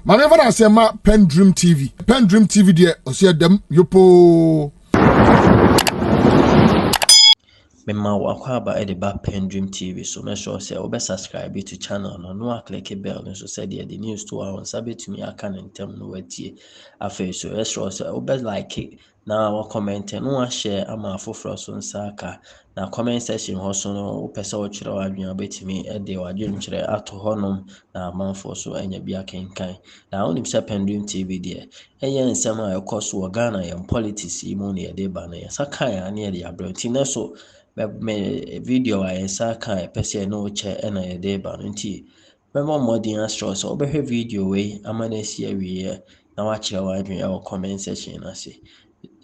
Manever I say ma PENDREAM TV. PENDREAM TV there, I see them yopo. Mema wakwaba e de ba PENDREAM TV so make sure say obe subscribe to channel no click bell so say the news to our sabit me aka ntem no watie afa so make sure say obe like na wa comment no share ama afoforo so nsaka na comment section ho so no opese wo kire wa adwen obetimi e de wa adwen kire ato honom na amanfo so anya bia kenkan na onim say PENDREAM TV de eye nsem a ekoso Ghana yam politics mu ne de ba na yasaka ya ne de abranti na so me video I saka pese no che na ye de ba nti me mo modern astro so obehwe video we amana si awie na wa kire wa adwen e comment section na se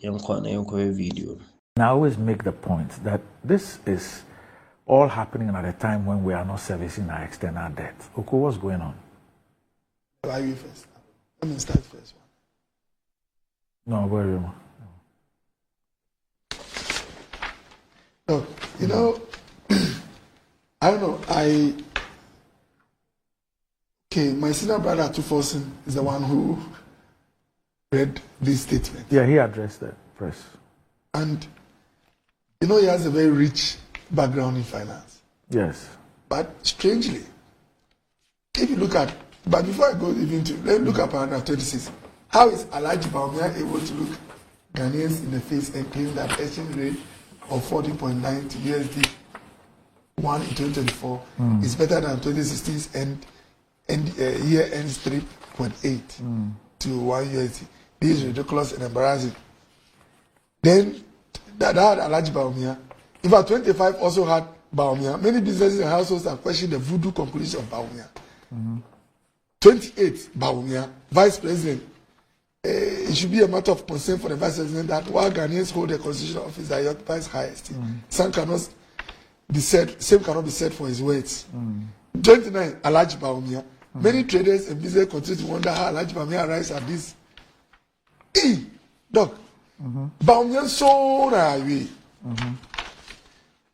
yenko video. I always make the point that this is all happening at a time when we are not servicing our external debt. Okoe, what's going on? Why you first? Let me start first one. No, where you? No, you know, I don't know. My senior brother Tufosin is the one who read this statement. Yeah, he addressed the press. And you know, he has a very rich background in finance. Yes. But strangely, if you look at, but before I go even to, let's look at paragraph 26. How is Alhaji Bawumia able to look Ghanaians in the face and claim that exchange rate of 40.9 to USD 1 in 2024 is better than 2016's and year ends 3.8 to 1 USD? This is ridiculous and embarrassing. Then that had Alhaji Bawumia. In fact, 25 also had Bawumia. Many businesses and households have questioned the voodoo conclusion of Bawumia. 28 Bawumia, Vice President. It should be a matter of concern for the Vice President that while Ghanaians hold a constitutional office that he occupies highest, same cannot be said for his words. 29 Alhaji Bawumia. Many traders and business continue to wonder how Alhaji Bawumia arrives at this. Doc. Bawumia so away.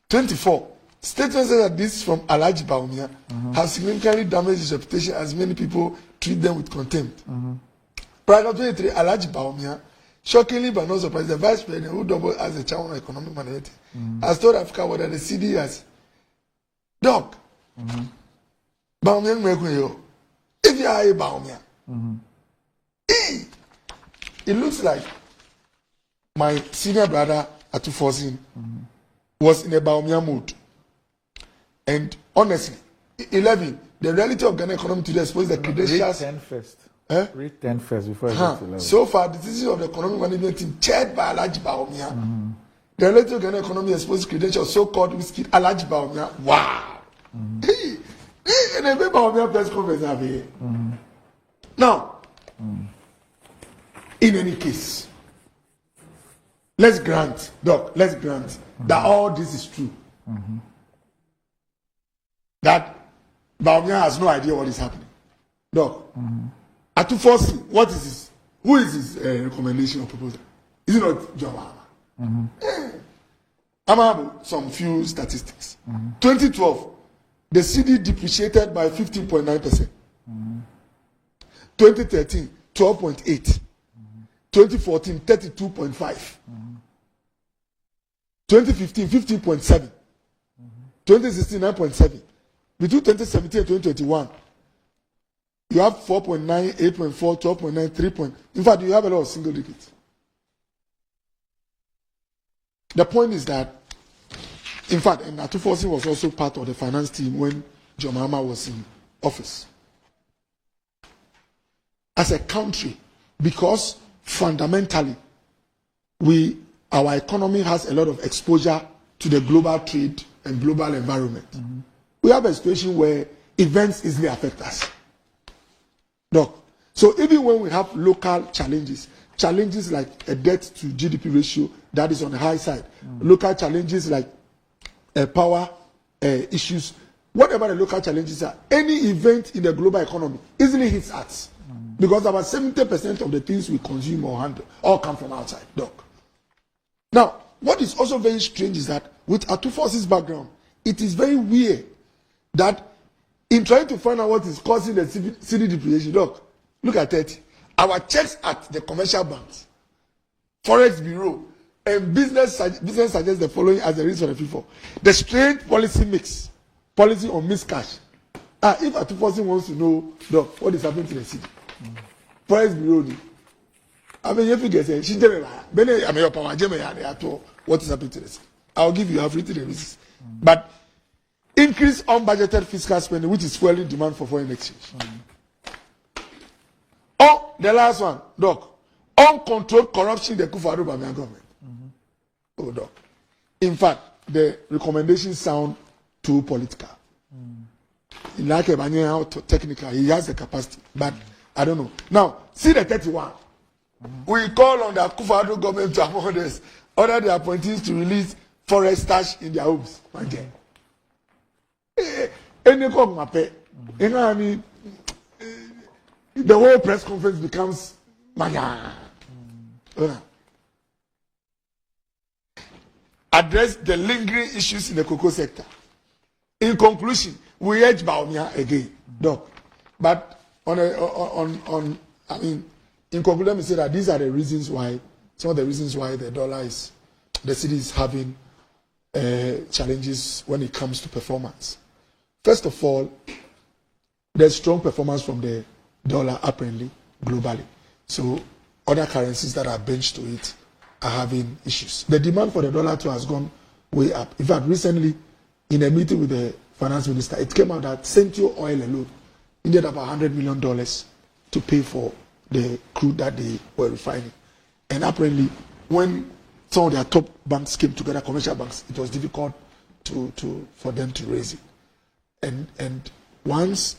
24. Statement says that this from Alhaji Bawumia has significantly damaged his reputation as many people treat them with contempt. Paragraph 23, Alhaji Bawumia, shockingly but not surprised, the Vice President who doubled as the chairman of economic management has told Africa whether the Cedi has. Doc. Bawumia, if you are a Bawumia, it looks like my senior brother Atufosin was in a Bawumia mood. And honestly, 11, the reality of Ghana economy today exposes the credentials. Read 10 first. Read 10 first before I get to 11. So far, the decision of the economic management team chaired by Alhaji Bawumia. The reality of Ghana economy exposes credentials so-called whiskey Alhaji Bawumia. Wow. And a Bawumia press conference here. Now, in any case, let's grant, Doc, that all this is true. That Bawumia has no idea what is happening. Doc, Atufosin, what is this? Who is his recommendation or proposal? Is it not John Mahama? I'm having some few statistics. 2012, the Cedi depreciated by 15.9%. 2013, 12.8%. 2014, 32.5%. 2015, 15.7%. 2016, 9.7%. Between 2017 and 2021, you have 4.9, 8.4, 12.9, 3. In fact, you have a lot of single digits. The point is that, in fact, and Atufosin was also part of the finance team when John Mahama was in office. As a country, because fundamentally, our economy has a lot of exposure to the global trade and global environment. We have a situation where events easily affect us. Doc. So even when we have local challenges like a debt to GDP ratio that is on the high side, local challenges like power issues, whatever the local challenges are, any event in the global economy easily hits us. Because about 70% of the things we consume or handle all come from outside, Doc. Now, what is also very strange is that with Atufosin's background, it is very weird that in trying to find out what is causing the Cedi depreciation, Doc, Look at 30. Our checks at the commercial banks, Forex Bureau, and business suggest the following as the reason for the FIFA. The strange policy on mixed cash. If a person wants to know, Doc, what is happening to the city? Forex Bureau. I mean, if you get say, what is happening to the city? I'll give you, I've written the reasons. But increase unbudgeted fiscal spending, which is fueling demand for foreign exchange. Oh, the last one, Doc. Uncontrolled corruption in the Bawumia government. Oh, Doc. In fact, the recommendations sound too political. Like a technical, he has the capacity, but I don't know. Now, see the 31. We call on the Akufo-Addo government to among others, order the appointees to release forest stash in their homes. The whole press conference becomes address the lingering issues in the cocoa sector. In conclusion, we urge Bawumia again, Doc. But in conclusion, let me say that these are the reasons why, some of the reasons why the city is having challenges when it comes to performance. First of all, there's strong performance from the dollar apparently globally. So other currencies that are benched to it are having issues. The demand for the dollar too has gone way up. In fact, recently in a meeting with the finance minister, it came out that Central Oil alone needed about $100 million to pay for the crude that they were refining. And apparently, when some of their top banks came together, commercial banks, it was difficult for them to raise it. And once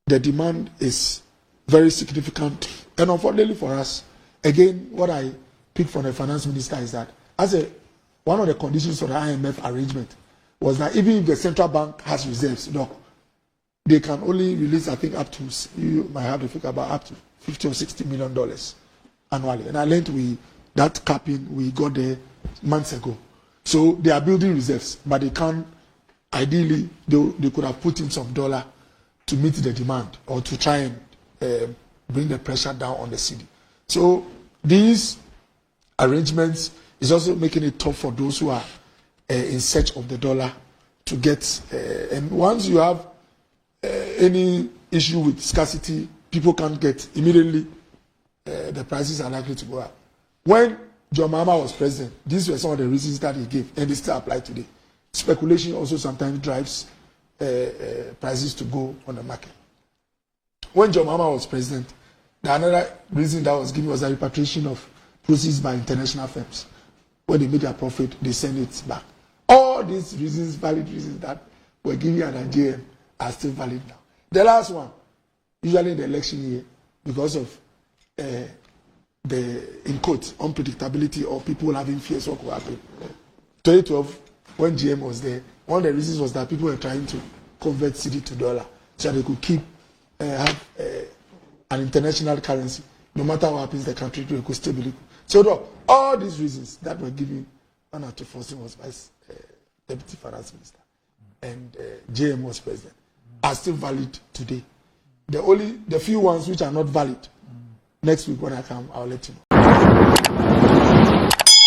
the demand is very significant, and unfortunately for us, again, what I picked from the finance minister is that one of the conditions of the IMF arrangement was that even if the central bank has reserves, they can only release, I think, up to, you might have to figure about up to $50 or $60 million annually. And I learned that capping, we got there months ago. So they are building reserves, but they can't, ideally, they could have put in some dollar to meet the demand or to try and bring the pressure down on the city. So these arrangements is also making it tough for those who are in search of the dollar to get. And once you have any issue with scarcity, people can't get immediately. The prices are likely to go up. When John Mahama was president, these were some of the reasons that he gave, and they still apply today. Speculation also sometimes drives prices to go on the market. When John Mahama was president, another reason that was given was the repatriation of proceeds by international firms. When they made their profit, they send it back. All these reasons, valid reasons that were given at Nigeria, are still valid now. The last one, usually in the election year, because of in quotes, unpredictability or people having fears what could happen. 2012, when GM was there, one of the reasons was that people were trying to convert Cedi to dollar so they could keep have an international currency. No matter what happens, the country could still be liquid. So all these reasons that were given Anna to Forcing was Vice Deputy Finance Minister and JM was President are still valid today. The few ones which are not valid, next week when I come, I'll let you know.